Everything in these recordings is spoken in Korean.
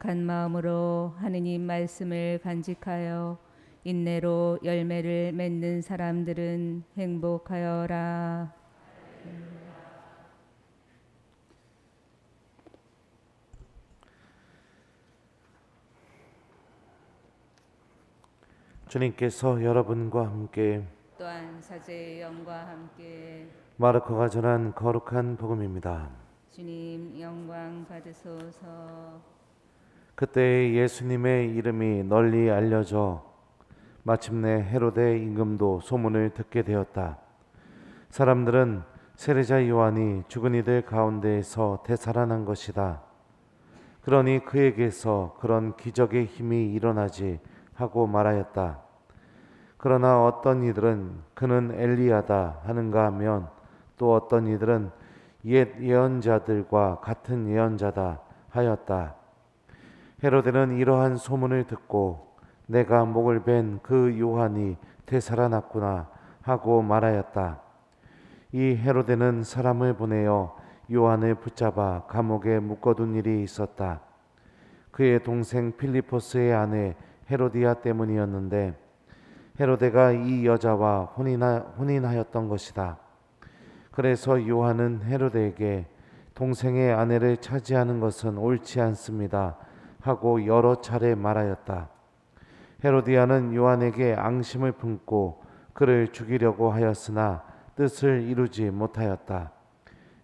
간 마음으로 하느님 말씀을 간직하여 인내로 열매를 맺는 사람들은 행복하여라. 주님께서 여러분과 함께 또한 사제의 영과 함께 마르코가 전한 거룩한 복음입니다. 주님 영광 받으소서. 그때 예수님의 이름이 널리 알려져 마침내 헤로데 임금도 소문을 듣게 되었다. 사람들은 세례자 요한이 죽은 이들 가운데에서 되살아난 것이다. 그러니 그에게서 그런 기적의 힘이 일어나지 하고 말하였다. 그러나 어떤 이들은 그는 엘리야다 하는가 하면 또 어떤 이들은 옛 예언자들과 같은 예언자다 하였다. 헤로데는 이러한 소문을 듣고 내가 목을 벤 그 요한이 되살아났구나 하고 말하였다. 이 헤로데는 사람을 보내어 요한을 붙잡아 감옥에 묶어둔 일이 있었다. 그의 동생 필리포스의 아내 헤로디아 때문이었는데 헤로데가 이 여자와 혼인하였던 것이다. 그래서 요한은 헤로데에게 동생의 아내를 차지하는 것은 옳지 않습니다 하고 여러 차례 말하였다. 헤로디아는 요한에게 앙심을 품고 그를 죽이려고 하였으나 뜻을 이루지 못하였다.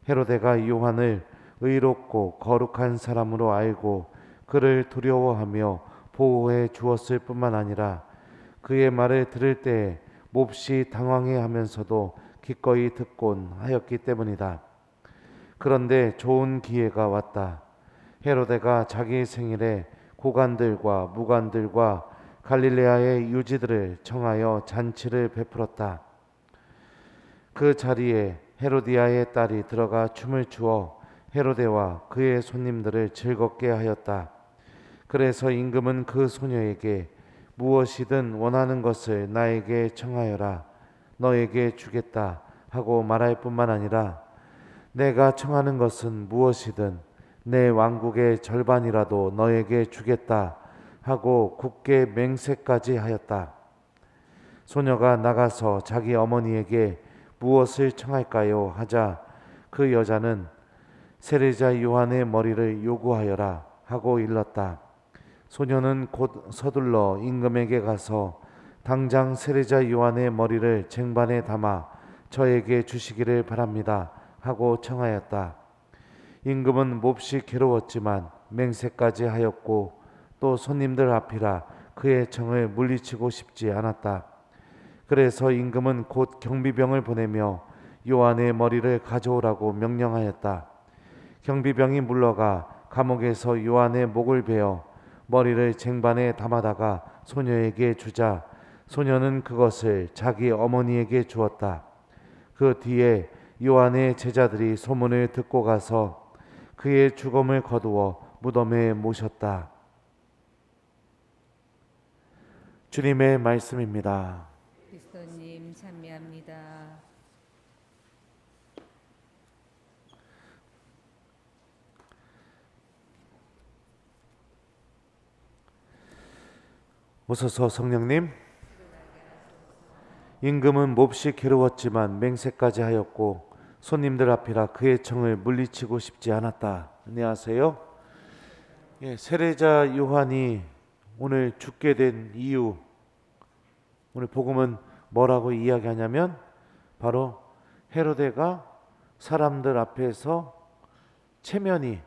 헤로데가 요한을 의롭고 거룩한 사람으로 알고 그를 두려워하며 보호해 주었을 뿐만 아니라 그의 말을 들을 때에 몹시 당황해하면서도 기꺼이 듣곤 하였기 때문이다. 그런데 좋은 기회가 왔다. 헤로데가 자기 생일에 고관들과 무관들과 갈릴레아의 유지들을 청하여 잔치를 베풀었다. 그 자리에 헤로디아의 딸이 들어가 춤을 추어 헤로데와 그의 손님들을 즐겁게 하였다. 그래서 임금은 그 소녀에게 무엇이든 원하는 것을 나에게 청하여라. 너에게 주겠다 하고 말할 뿐만 아니라 내가 청하는 것은 무엇이든 내 왕국의 절반이라도 너에게 주겠다 하고 굳게 맹세까지 하였다. 소녀가 나가서 자기 어머니에게 무엇을 청할까요? 하자 그 여자는 세례자 요한의 머리를 요구하여라 하고 일렀다. 소녀는 곧 서둘러 임금에게 가서 당장 세례자 요한의 머리를 쟁반에 담아 저에게 주시기를 바랍니다 하고 청하였다. 임금은 몹시 괴로웠지만 맹세까지 하였고 또 손님들 앞이라 그의 청을 물리치고 싶지 않았다. 그래서 임금은 곧 경비병을 보내며 요한의 머리를 가져오라고 명령하였다. 경비병이 물러가 감옥에서 요한의 목을 베어 머리를 쟁반에 담아다가 소녀에게 주자 소녀는 그것을 자기 어머니에게 주었다. 그 뒤에 요한의 제자들이 소문을 듣고 가서 그의 죽음을 거두어 무덤에 모셨다. 주님의 말씀입니다. 그리스도님 찬미합니다. 오소서 성령님. 임금은 몹시 괴로웠지만 맹세까지 하였고 손님들 앞이라 그의 청을 물리치고 싶지 않았다. 안녕하세요. 세례자 요한이 오늘 죽게 된 이유, 오늘 복음은 뭐라고 이야기하냐면 바로 헤로데가 사람들 앞에서 체면이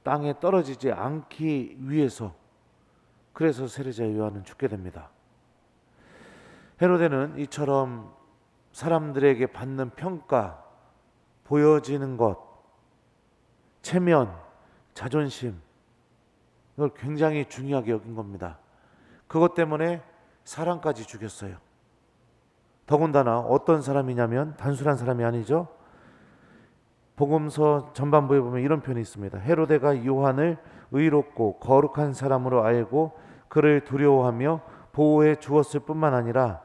땅에 떨어지지 않기 위해서, 그래서 세례자 요한은 죽게 됩니다. 헤로데는 이처럼 사람들에게 받는 평가, 보여지는 것, 체면, 자존심, 이걸 굉장히 중요하게 여긴 겁니다. 그것 때문에 사람까지 죽였어요. 더군다나 어떤 사람이냐면 단순한 사람이 아니죠. 복음서 전반부에 보면 이런 표현이 있습니다. 헤로데가 요한을 의롭고 거룩한 사람으로 알고 그를 두려워하며 보호해 주었을 뿐만 아니라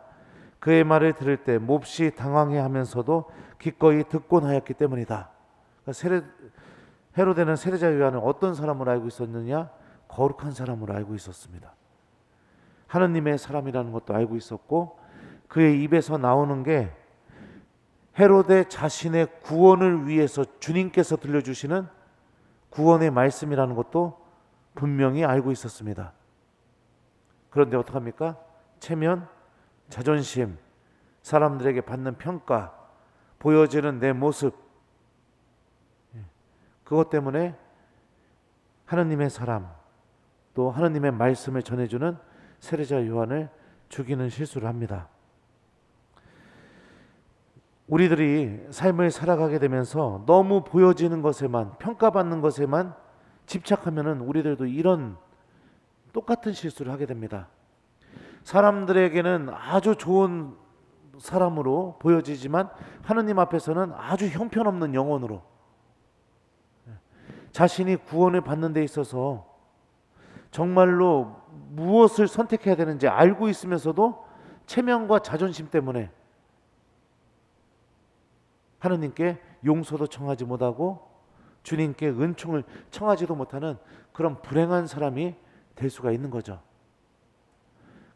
그의 말을 들을 때 몹시 당황해하면서도 기꺼이 듣곤 하였기 때문이다. 그러니까 헤로데는 세례자 요한을 어떤 사람으로 알고 있었느냐? 거룩한 사람으로 알고 있었습니다. 하느님의 사람이라는 것도 알고 있었고, 그의 입에서 나오는 게 헤로데 자신의 구원을 위해서 주님께서 들려주시는 구원의 말씀이라는 것도 분명히 알고 있었습니다. 그런데 어떡합니까? 체면, 자존심, 사람들에게 받는 평가, 보여지는 내 모습, 그것 때문에 하느님의 사람, 또 하느님의 말씀을 전해주는 세례자 요한을 죽이는 실수를 합니다. 우리들이 삶을 살아가게 되면서 너무 보여지는 것에만, 평가받는 것에만 집착하면은 우리들도 이런 똑같은 실수를 하게 됩니다. 사람들에게는 아주 좋은 사람으로 보여지지만 하느님 앞에서는 아주 형편없는 영혼으로, 자신이 구원을 받는 데 있어서 정말로 무엇을 선택해야 되는지 알고 있으면서도 체면과 자존심 때문에 하느님께 용서도 청하지 못하고 주님께 은총을 청하지도 못하는 그런 불행한 사람이 될 수가 있는 거죠.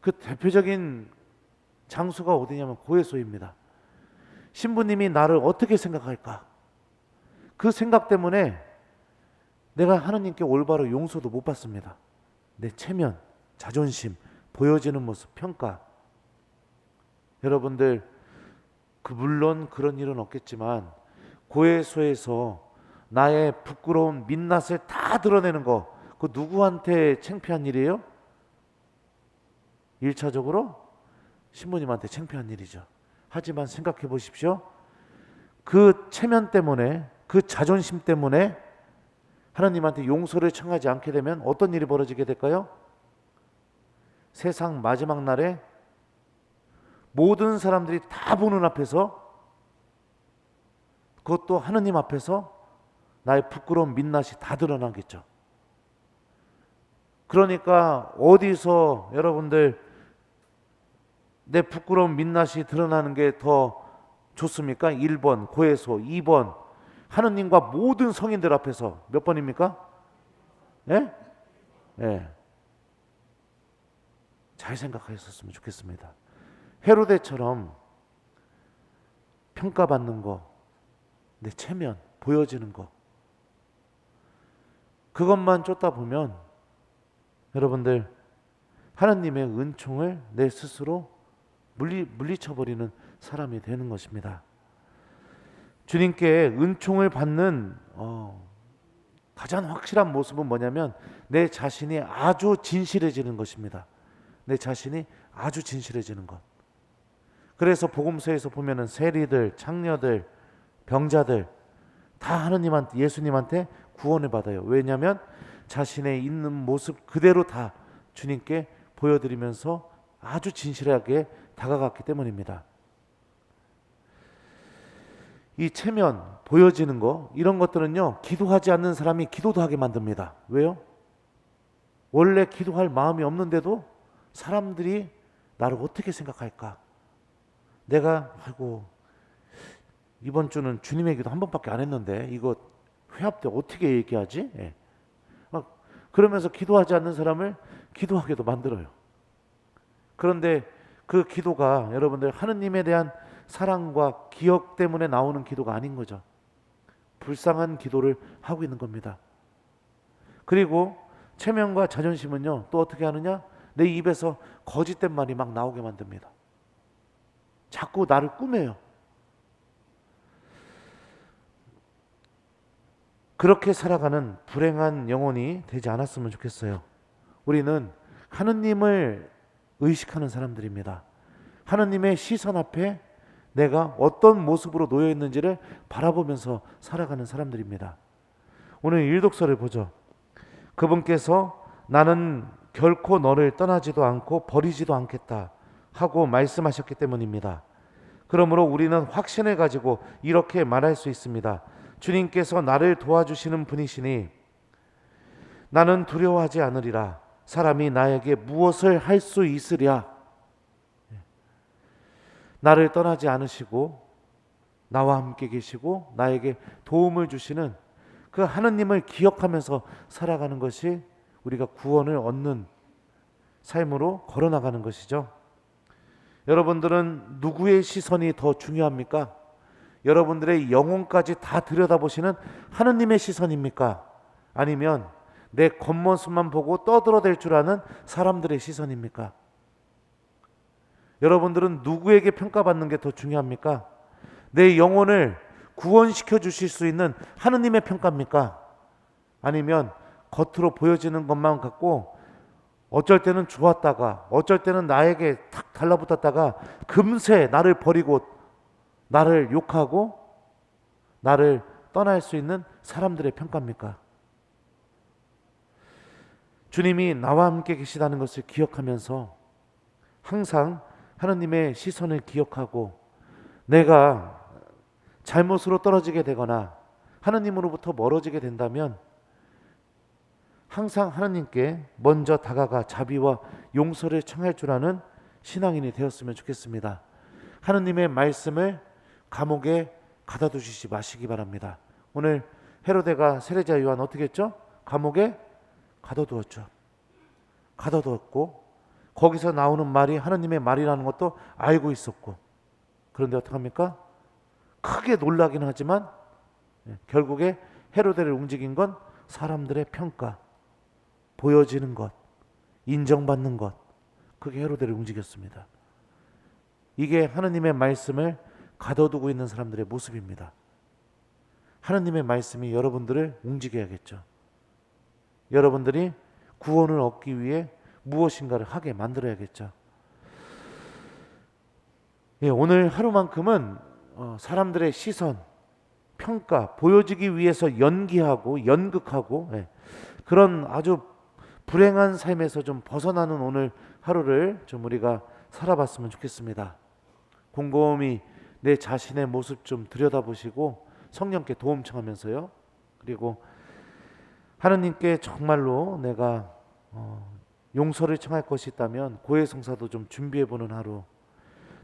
그 대표적인 장소가 어디냐면 고해소입니다. 신부님이 나를 어떻게 생각할까? 그 생각 때문에 내가 하느님께 올바로 용서도 못 받습니다. 내 체면, 자존심, 보여지는 모습, 평가. 여러분들, 물론 그런 일은 없겠지만 고해소에서 나의 부끄러운 민낯을 다 드러내는 거, 그 누구한테 창피한 일이에요? 1차적으로 신부님한테 창피한 일이죠. 하지만 생각해 보십시오. 그 체면 때문에, 그 자존심 때문에 하나님한테 용서를 청하지 않게 되면 어떤 일이 벌어지게 될까요? 세상 마지막 날에 모든 사람들이 다 보는 앞에서, 그것도 하느님 앞에서 나의 부끄러운 민낯이 다 드러나겠죠. 그러니까 어디서 여러분들 내 부끄러운 민낯이 드러나는 게 더 좋습니까? 1번 고해소, 2번 하느님과 모든 성인들 앞에서. 몇 번입니까? 예? 예. 잘 생각하셨으면 좋겠습니다. 헤로데처럼 평가받는 거, 내 체면, 보여지는 거, 그것만 쫓다 보면 여러분들 하나님의 은총을 내 스스로 물리쳐버리는 사람이 되는 것입니다. 주님께 은총을 받는 가장 확실한 모습은 뭐냐면 내 자신이 아주 진실해지는 것입니다. 내 자신이 아주 진실해지는 것. 그래서 복음서에서 보면은 세리들, 창녀들, 병자들 다 하느님한테, 예수님한테 구원을 받아요. 왜냐하면 자신의 있는 모습 그대로 다 주님께 보여드리면서 아주 진실하게 다가갔기 때문입니다. 이 체면, 보여지는 거, 이런 것들은요, 기도하지 않는 사람이 기도도 하게 만듭니다. 왜요? 원래 기도할 마음이 없는데도 사람들이 나를 어떻게 생각할까? 내가 이번 주는 주님의 기도 한 번밖에 안 했는데 이거 회합 때 어떻게 얘기하지? 예. 그러면서 기도하지 않는 사람을 기도하게도 만들어요. 그런데 그 기도가 여러분들 하느님에 대한 사랑과 기억 때문에 나오는 기도가 아닌 거죠. 불쌍한 기도를 하고 있는 겁니다. 그리고 체면과 자존심은요, 또 어떻게 하느냐? 내 입에서 거짓된 말이 막 나오게 만듭니다. 자꾸 나를 꾸며요. 그렇게 살아가는 불행한 영혼이 되지 않았으면 좋겠어요. 우리는 하느님을 의식하는 사람들입니다. 하느님의 시선 앞에 내가 어떤 모습으로 놓여 있는지를 바라보면서 살아가는 사람들입니다. 오늘 일독서를 보죠. 그분께서 나는 결코 너를 떠나지도 않고 버리지도 않겠다 하고 말씀하셨기 때문입니다. 그러므로 우리는 확신을 가지고 이렇게 말할 수 있습니다. 주님께서 나를 도와주시는 분이시니 나는 두려워하지 않으리라. 사람이 나에게 무엇을 할 수 있으랴. 나를 떠나지 않으시고 나와 함께 계시고 나에게 도움을 주시는 그 하느님을 기억하면서 살아가는 것이 우리가 구원을 얻는 삶으로 걸어나가는 것이죠. 여러분들은 누구의 시선이 더 중요합니까? 여러분들의 영혼까지 다 들여다보시는 하느님의 시선입니까? 아니면 내 겉모습만 보고 떠들어댈 줄 아는 사람들의 시선입니까? 여러분들은 누구에게 평가받는 게 더 중요합니까? 내 영혼을 구원시켜 주실 수 있는 하느님의 평가입니까? 아니면 겉으로 보여지는 것만 갖고 어쩔 때는 좋았다가 어쩔 때는 나에게 탁 달라붙었다가 금세 나를 버리고 나를 욕하고 나를 떠날 수 있는 사람들의 평가입니까? 주님이 나와 함께 계시다는 것을 기억하면서 항상 하느님의 시선을 기억하고 내가 잘못으로 떨어지게 되거나 하느님으로부터 멀어지게 된다면 항상 하느님께 먼저 다가가 자비와 용서를 청할 줄 아는 신앙인이 되었으면 좋겠습니다. 하느님의 말씀을 감옥에 가둬두시지 마시기 바랍니다. 오늘 헤로데가 세례자 요한 어떻게 했죠? 감옥에 가둬두었죠. 가둬두었고 거기서 나오는 말이 하느님의 말이라는 것도 알고 있었고, 그런데 어떡합니까? 크게 놀라긴 하지만 결국에 헤로데를 움직인 건 사람들의 평가, 보여지는 것, 인정받는 것, 그게 헤로데를 움직였습니다. 이게 하느님의 말씀을 가둬두고 있는 사람들의 모습입니다. 하느님의 말씀이 여러분들을 움직여야겠죠. 여러분들이 구원을 얻기 위해 무엇인가를 하게 만들어야겠죠. 오늘 하루만큼은 사람들의 시선, 평가, 보여지기 위해서 연기하고 연극하고 그런 아주 불행한 삶에서 좀 벗어나는 오늘 하루를 좀 우리가 살아봤으면 좋겠습니다. 곰곰이 내 자신의 모습 좀 들여다보시고 성령께 도움 청하면서요. 그리고 하느님께 정말로 내가 용서를 청할 것이 있다면 고해성사도 좀 준비해보는 하루,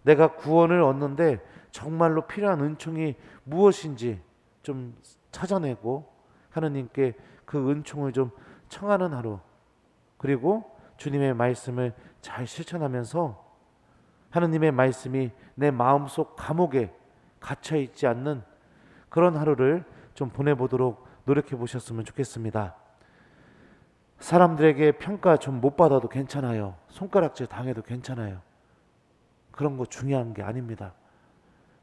내가 구원을 얻는데 정말로 필요한 은총이 무엇인지 좀 찾아내고 하느님께 그 은총을 좀 청하는 하루, 그리고 주님의 말씀을 잘 실천하면서 하느님의 말씀이 내 마음속 감옥에 갇혀있지 않는 그런 하루를 좀 보내보도록 노력해 보셨으면 좋겠습니다. 사람들에게 평가 좀 못 받아도 괜찮아요. 손가락질 당해도 괜찮아요. 그런 거 중요한 게 아닙니다.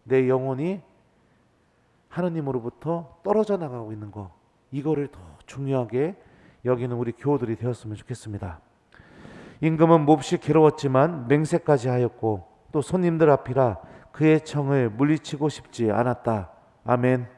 내 영혼이 하느님으로부터 떨어져 나가고 있는 거, 이거를 더 중요하게 여기는 우리 교우들이 되었으면 좋겠습니다. 임금은 몹시 괴로웠지만 맹세까지 하였고 또 손님들 앞이라 그의 청을 물리치고 싶지 않았다. 아멘.